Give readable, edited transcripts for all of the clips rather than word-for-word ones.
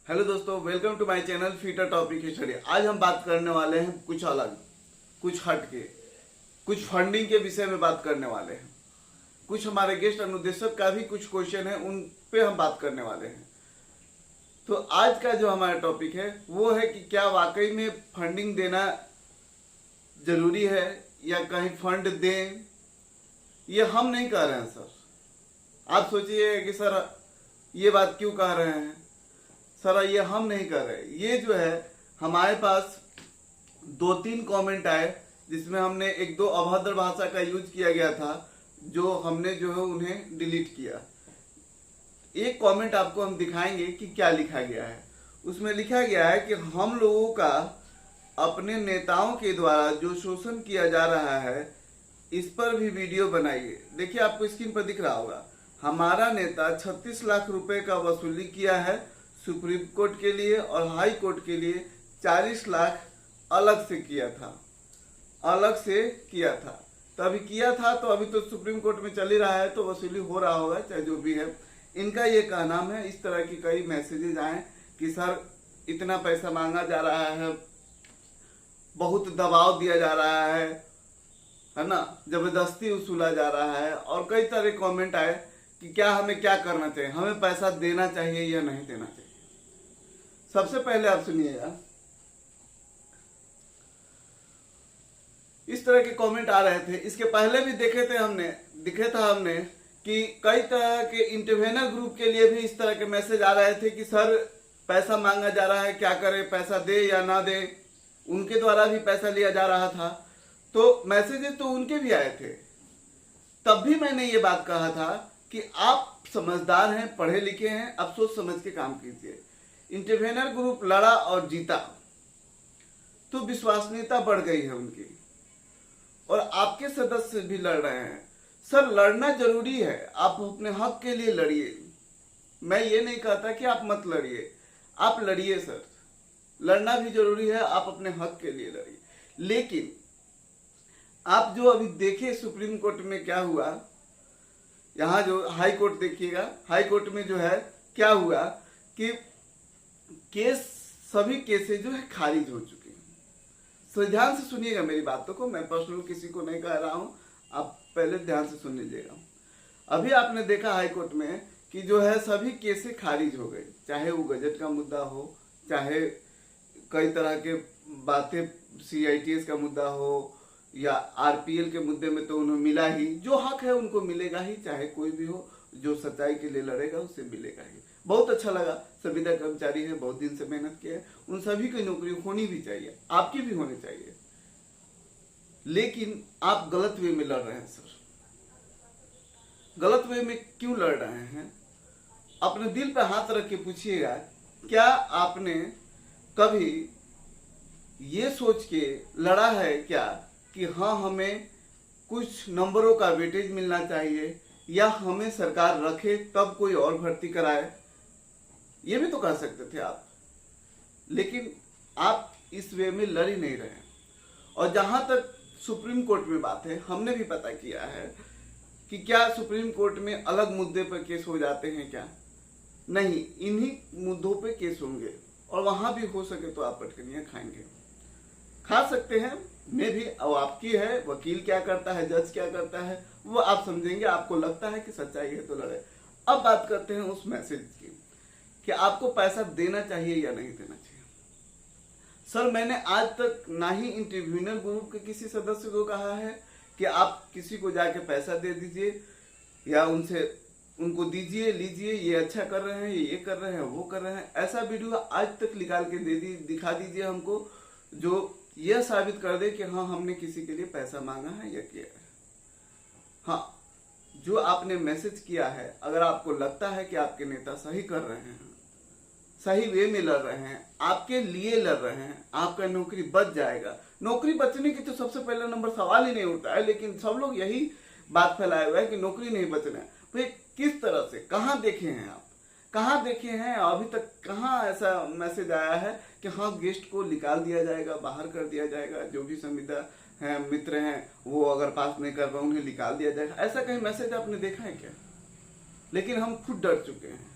Hello दोस्तों, welcome to my channel फीटर topic study. आज हम बात करने वाले हैं कुछ अलग, कुछ हटके, कुछ फंडिंग के विषय में बात करने वाले हैं। कुछ हमारे गेस्ट अनुदेशक का भी कुछ क्वेश्चन है, उन पे हम बात करने वाले हैं। तो आज का जो हमारा टॉपिक है वो है कि क्या वाकई में फंडिंग देना जरूरी है या कहीं फंड दें। ये हम नहीं कह रहे हैं सर। आप सोचिए कि सर ये बात क्यों कह रहे हैं। सर ये हम नहीं कर रहे। ये जो है हमारे पास 2-3 कमेंट आए जिसमें हमने एक दो अभद्र भाषा का यूज किया गया था, जो हमने जो है उन्हें डिलीट किया। एक कमेंट आपको हम दिखाएंगे कि क्या लिखा गया है। उसमें लिखा गया है कि हम लोगों का अपने नेताओं के द्वारा जो शोषण किया जा रहा है इस पर भी वीडियो बनाइए। देखिए आपको स्क्रीन पर दिख रहा होगा, हमारा नेता 36 लाख रुपए का वसूली किया है सुप्रीम कोर्ट के लिए और हाई कोर्ट के लिए 40 लाख अलग से किया था, तो अभी किया था तो अभी तो सुप्रीम कोर्ट में चल ही रहा है, तो वसूली हो रहा होगा चाहे जो भी है। इनका ये कहना है। इस तरह की कई मैसेजेस आए कि सर इतना पैसा मांगा जा रहा है, बहुत दबाव दिया जा रहा है ना, जबरदस्ती वसूला जा रहा है। और कई तरह कमेंट आए कि क्या हमें क्या करना चाहिए, हमें पैसा देना चाहिए या नहीं देना चाहिए। सबसे पहले आप सुनिएगा, इस तरह के कमेंट आ रहे थे। इसके पहले भी दिखे था हमने कि कई तरह के इंटरवेनर ग्रुप के लिए भी इस तरह के मैसेज आ रहे थे कि सर पैसा मांगा जा रहा है, क्या करें, पैसा दे या ना दे। उनके द्वारा भी पैसा लिया जा रहा था, तो मैसेजेस तो उनके भी आए थे। तब भी मैंने ये बात कहा था कि आप समझदार हैं, पढ़े लिखे हैं, अब सोच समझ के काम कीजिए। इंटरवेनर ग्रुप लड़ा और जीता तो विश्वसनीयता बढ़ गई है उनकी, और आपके सदस्य भी लड़ रहे हैं। सर लड़ना जरूरी है, आप अपने हक के लिए लड़िए। मैं ये नहीं कहता कि आप मत लड़िए, आप लड़िए सर, लड़ना भी जरूरी है, आप अपने हक के लिए लड़िए। लेकिन आप जो अभी देखे सुप्रीम कोर्ट में क्या हुआ, यहाँ जो हाई कोर्ट देखिएगा, हाई कोर्ट में जो है क्या हुआ कि सभी केसेस जो है खारिज हो चुके हैं। तो ध्यान से सुनिएगा मेरी बातों को, मैं पर्सनल किसी को नहीं कह रहा हूं, आप पहले ध्यान से सुन लीजिएगा। अभी आपने देखा हाई कोर्ट में कि जो है सभी केसेस खारिज हो गई, चाहे वो गजट का मुद्दा हो, चाहे कई तरह के बातें CITS का मुद्दा हो, या RPL के मुद्दे में तो उन्हें मिला ही, जो हक है उनको मिलेगा ही, चाहे कोई भी हो, जो सच्चाई के लिए लड़ेगा उसे मिलेगा ही। बहुत अच्छा लगा, संविदा कर्मचारी है, बहुत दिन से मेहनत किया है, उन सभी की नौकरी होनी भी चाहिए, आपकी भी होनी चाहिए। लेकिन आप गलत वे में लड़ रहे हैं सर। गलत वे में क्यों लड़ रहे हैं, अपने दिल पे हाथ रख के पूछिएगा, क्या आपने कभी ये सोच के लड़ा है क्या कि हाँ हमें कुछ नंबरों का वेटेज मिलना चाहिए, या हमें सरकार रखे तब कोई और भर्ती कराए। ये भी तो कर सकते थे आप, लेकिन आप इस वे में लड़ ही नहीं रहे। और जहां तक सुप्रीम कोर्ट में बात है, हमने भी पता किया है कि क्या सुप्रीम कोर्ट में अलग मुद्दे पर केस हो जाते हैं क्या? नहीं, इन्हीं मुद्दों पे केस होंगे, और वहां भी हो सके तो आप पटकनियां खाएंगे, खा सकते हैं। मैं भी, अब आपकी है, वकील क्या करता है, जज क्या करता है, वो आप समझेंगे। आपको लगता है कि सच्चाई है तो लड़े। अब बात करते हैं उस मैसेज की कि आपको पैसा देना चाहिए या नहीं देना चाहिए। सर मैंने आज तक ना ही इंटरव्यूनर ग्रुप के किसी सदस्य को कहा है कि आप किसी को जाके पैसा दे दीजिए या उनको दीजिए, लीजिए, ये अच्छा कर रहे हैं, ये कर रहे हैं, वो कर रहे हैं। ऐसा वीडियो आज तक निकाल के दिखा दीजिए हमको, जो यह साबित कर दे कि हाँ हमने किसी के लिए पैसा मांगा है या किया है। हाँ, जो आपने मैसेज किया है, अगर आपको लगता है कि आपके नेता सही कर रहे हैं, सही वे में लड़ रहे हैं, आपके लिए लड़ रहे हैं, आपका नौकरी बच जाएगा। नौकरी बचने की तो सबसे पहले नंबर सवाल ही नहीं उठता है, लेकिन सब लोग यही बात फैलाए हुआ है कि नौकरी नहीं बचना है। भाई किस तरह से, कहाँ देखे हैं आप, कहाँ देखे हैं? अभी तक कहाँ ऐसा मैसेज आया है कि हाँ गेस्ट को निकाल दिया जाएगा, बाहर कर दिया जाएगा, जो भी संविदा है, मित्र हैं, वो अगर पास नहीं कर पाए उन्हें निकाल दिया जाएगा? ऐसा कहीं मैसेज आपने देखा है क्या? लेकिन हम खुद डर चुके हैं।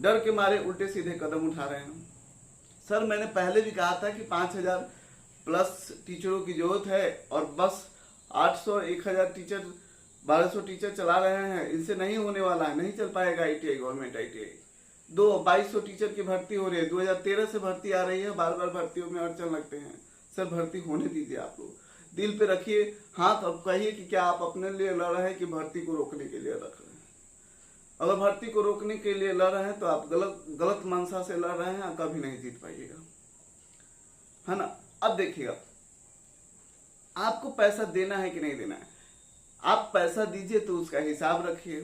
डर के मारे उल्टे सीधे कदम उठा रहे हैं। सर मैंने पहले भी कहा था कि 5000 प्लस टीचरों की जरूरत है और बस 800 1000 टीचर 1200 टीचर चला रहे हैं, इनसे नहीं होने वाला है, नहीं चल पाएगा ITI गवर्नमेंट ITI। 2200 टीचर की भर्ती हो रही है, 2013 से भर्ती आ रही है, बार बार भर्तियों में अड़चन लगते हैं। सर भर्ती होने दीजिए, आप लोग दिल पे रखिए हाथ, अब कहिए कि क्या आप अपने लिए लड़ रहे हैं कि भर्ती को रोकने के लिए लड़ रहे हैं। अगर भर्ती को रोकने के लिए लड़ रहे हैं तो आप गलत मंशा से लड़ रहे हैं, कभी नहीं जीत पाइएगा, है ना। अब देखिएगा, आपको पैसा देना है कि नहीं देना है। आप पैसा दीजिए तो उसका हिसाब रखिए,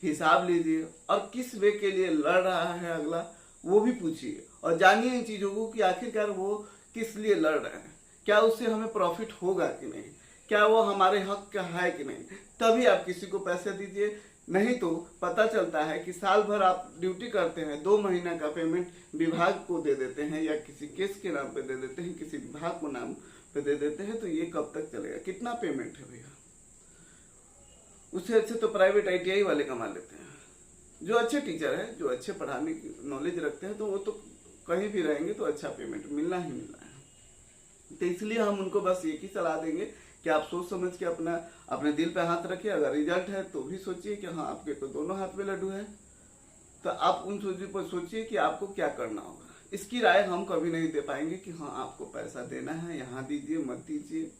हिसाब लीजिए, और किस वे के लिए लड़ रहा है अगला वो भी पूछिए, और जानिए इन चीजों को कि आखिरकार वो किस लिए लड़ रहे हैं, क्या उससे हमें प्रॉफिट होगा कि नहीं, क्या वो हमारे हक का है कि नहीं, तभी आप किसी को पैसे दीजिए। नहीं तो पता चलता है कि साल भर आप ड्यूटी करते हैं, 2 महीना का पेमेंट विभाग को दे देते हैं या किसी केस के नाम पे दे देते हैं, किसी विभाग को नाम पे दे देते हैं, तो ये कब तक चलेगा। कितना पेमेंट है भैया, उससे अच्छे तो प्राइवेट ITI वाले कमा लेते हैं, जो अच्छे टीचर है, जो अच्छे पढ़ाने की नॉलेज रखते हैं, तो वो तो कहीं भी रहेंगे तो अच्छा पेमेंट मिलना ही मिलना है। तो इसलिए हम उनको बस एक ही सलाह देंगे कि आप सोच समझ के अपने दिल पे हाथ रखिए। अगर रिजल्ट है तो भी सोचिए कि हाँ आपके तो दोनों हाथ में लड्डू है, तो आप उन चीजों पर सोचिए कि आपको क्या करना होगा। इसकी राय हम कभी नहीं दे पाएंगे कि हाँ आपको पैसा देना है, यहाँ दीजिए मत दीजिए।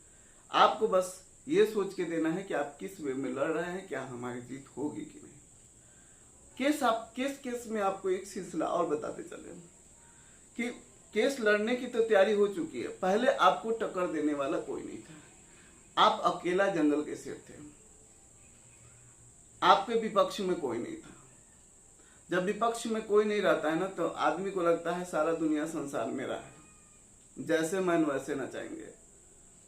आपको बस ये सोच के देना है कि आप किस वे में लड़ रहे हैं, क्या हमारी जीत होगी कि नहीं। केस में आपको एक सिलसिला और बताते चले कि केस लड़ने की तो तैयारी हो चुकी है। पहले आपको टक्कर देने वाला कोई नहीं था, आप अकेला जंगल के शेर थे, आपके विपक्ष में कोई नहीं था। जब विपक्ष में कोई नहीं रहता है ना, तो आदमी को लगता है सारा दुनिया संसार मेरा है, जैसे मन वैसे नचाएंगे।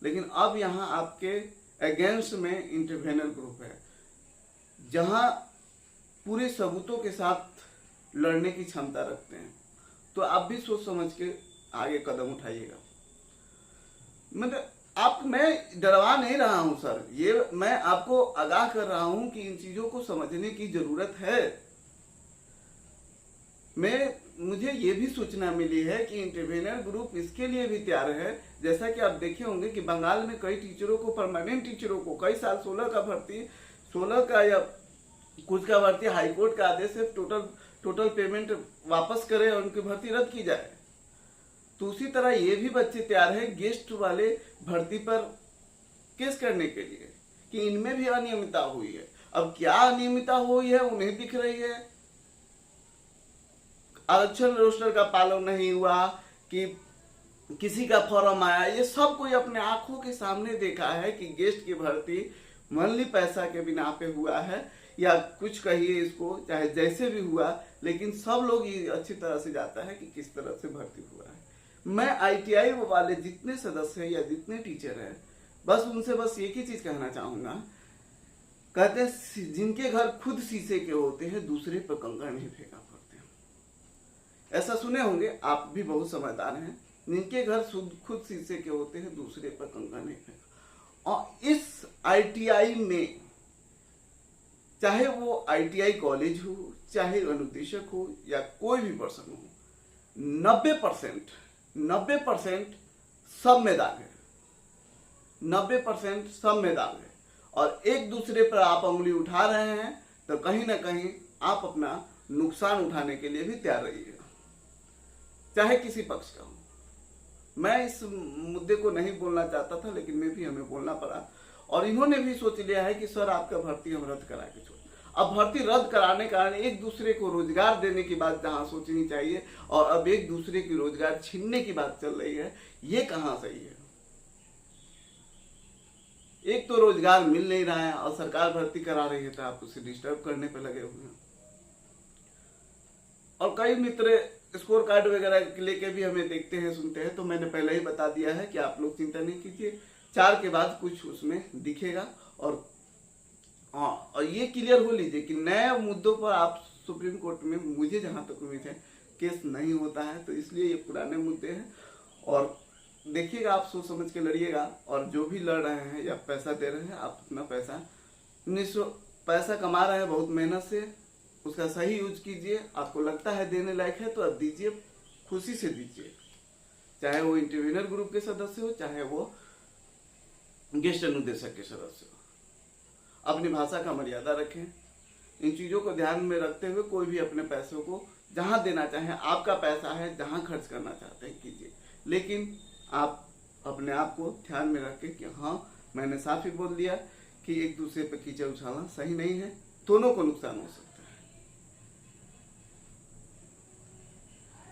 लेकिन अब यहाँ आपके अगेंस्ट में इंटरवेनर ग्रुप है, जहां पूरे सबूतों के साथ लड़ने की क्षमता रखते हैं। तो आप भी सोच समझ के आगे कदम उठाइएगा। मैं डरवा नहीं रहा हूं सर, ये मैं आपको आगाह कर रहा हूं कि इन चीजों को समझने की जरूरत है। मुझे ये भी सूचना मिली है कि इंटरवेनर ग्रुप इसके लिए भी तैयार है, जैसा कि आप देखे होंगे कि बंगाल में कई टीचरों को, परमानेंट टीचरों को, कई साल 16 का भर्ती, 16 का या कुछ का भर्ती हाईकोर्ट का आदेश है टोटल पेमेंट वापस करें और उनकी भर्ती रद्द की जाए। तो उसी तरह ये भी बच्चे तैयार हैं गेस्ट वाले भर्ती पर केस करने के लिए कि इनमें भी अनियमितता हुई है। अब क्या अनियमितता हुई है उन्हें दिख रही है, आरक्षण रोस्टर का पालन नहीं हुआ कि किसी का फॉर्म आया, ये सब कोई अपने आंखों के सामने देखा है कि गेस्ट की भर्ती मनली पैसा के बिना पे हुआ है, या कुछ कहिए इसको, चाहे जैसे भी हुआ, लेकिन सब लोग ये अच्छी तरह से जाता है कि किस तरह से भर्ती हुआ है। मैं ITI वाले जितने सदस्य हैं या जितने टीचर हैं, बस उनसे बस एक ही चीज कहना चाहूंगा, कहते हैं जिनके घर खुद शीशे के होते हैं दूसरे पर कंकड़ नहीं फेंका पड़ते। ऐसा सुने होंगे, आप भी बहुत समझदार हैं। जिनके घर खुद शीशे के होते हैं दूसरे पर कंकड़ नहीं फेंका। और इस ITI में चाहे वो ITI कॉलेज हो, चाहे अनुदेशक हो, या कोई भी पर्सन हो, 90% सब में दाग है, 90% सब में दाग है। और एक दूसरे पर आप उंगली उठा रहे हैं तो कहीं ना कहीं आप अपना नुकसान उठाने के लिए भी तैयार रहिएगा, चाहे किसी पक्ष का हो। मैं इस मुद्दे को नहीं बोलना चाहता था, लेकिन मैं भी हमें बोलना पड़ा। और इन्होंने भी सोच लिया है कि सर आपका भर्ती हम रद्द करा के छोड़। अब भर्ती रद्द कराने के कारण एक दूसरे को रोजगार देने की बात जहां सोचनी चाहिए, और अब एक दूसरे की रोजगार छीनने की बात चल रही है, ये कहां सही है। एक तो रोजगार मिल नहीं रहा है और सरकार भर्ती करा रही है तो आप उसे डिस्टर्ब करने पे लगे हुए हैं। और कई मित्र स्कोर कार्ड वगैरह लेके भी हमें देखते हैं, सुनते हैं, तो मैंने पहले ही बता दिया है कि आप लोग चिंता नहीं कीजिए, 4 के बाद कुछ उसमें दिखेगा। और ये क्लियर हो लीजिए कि नए मुद्दों पर आप सुप्रीम कोर्ट में, मुझे जहां तक उम्मीद है, केस नहीं होता है, तो इसलिए ये पुराने मुद्दे हैं। और देखिएगा, आप सोच समझ के लड़िएगा। और जो भी लड़ रहे हैं या पैसा दे रहे हैं, आप अपना पैसा कमा रहे हैं बहुत मेहनत से, उसका सही यूज कीजिए। आपको लगता है देने लायक है तो आप दीजिए, खुशी से दीजिए, चाहे वो इंटरव्यूनर ग्रुप के सदस्य हो, चाहे वो गेस्ट अनुदेशक के सदस्य हो। अपनी भाषा का मर्यादा रखें। इन चीज़ों को ध्यान में रखते हुए कोई भी अपने पैसों को जहां देना चाहे, आपका पैसा है, जहां खर्च करना चाहते हैं कीजिए, लेकिन आप अपने आप को ध्यान में रखें कि हाँ, मैंने साफ ही बोल दिया कि एक दूसरे पर कीचड़ उछालना सही नहीं है, दोनों को नुकसान हो सकता है।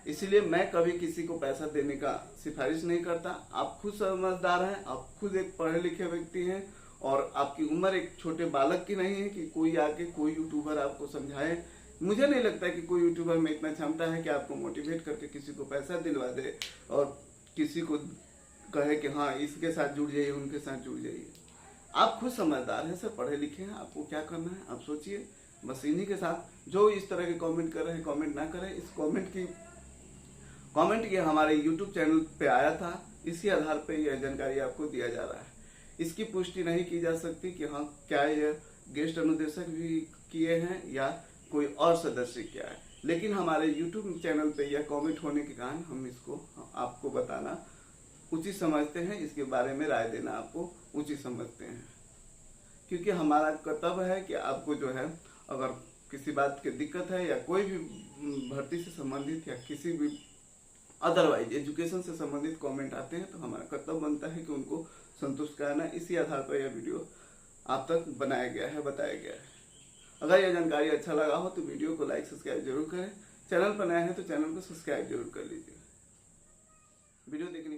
इसलिए मैं कभी किसी को पैसा देने का सिफारिश नहीं करता। आप खुद समझदार हैं, आप खुद एक पढ़े लिखे व्यक्ति हैं और आपकी उम्र एक छोटे बालक की नहीं है कि कोई आके कोई यूट्यूबर आपको समझाए। मुझे नहीं लगता कि कोई यूट्यूबर में इतना क्षमता है कि आपको मोटिवेट करके किसी को पैसा दिलवा दे और किसी को कहे कि हाँ इसके साथ जुड़ जाइए, उनके साथ जुड़ जाइए। आप खुद समझदार हैं सर, पढ़े लिखे हैं, आपको क्या करना है आप सोचिए। बस इन्हीं के साथ जो इस तरह के कमेंट कर रहे हैं, कमेंट ना करें। इस कमेंट ये हमारे YouTube चैनल पे आया था, इसी आधार पे यह जानकारी आपको दिया जा रहा है। इसकी पुष्टि नहीं की जा सकती कि हाँ क्या यह गेस्ट अनुदेशक भी किए हैं या कोई और सदस्य किया है, लेकिन हमारे YouTube चैनल पे यह कमेंट होने के कारण हम इसको आपको बताना उचित समझते हैं, इसके बारे में राय देना आपको उचित समझते हैं, क्योंकि हमारा कर्तव्य है कि आपको जो है अगर किसी बात की दिक्कत है या कोई भी भर्ती से संबंधित या किसी भी अदरवाइज एजुकेशन से संबंधित कमेंट आते हैं तो हमारा कर्तव्य बनता है कि उनको संतुष्ट करना। इसी आधार पर यह वीडियो आप तक बनाया गया है, बताया गया है। अगर यह जानकारी अच्छा लगा हो तो वीडियो को लाइक सब्सक्राइब जरूर करें। चैनल पर नए हैं तो चैनल को सब्सक्राइब जरूर कर लीजिए। वीडियो देखने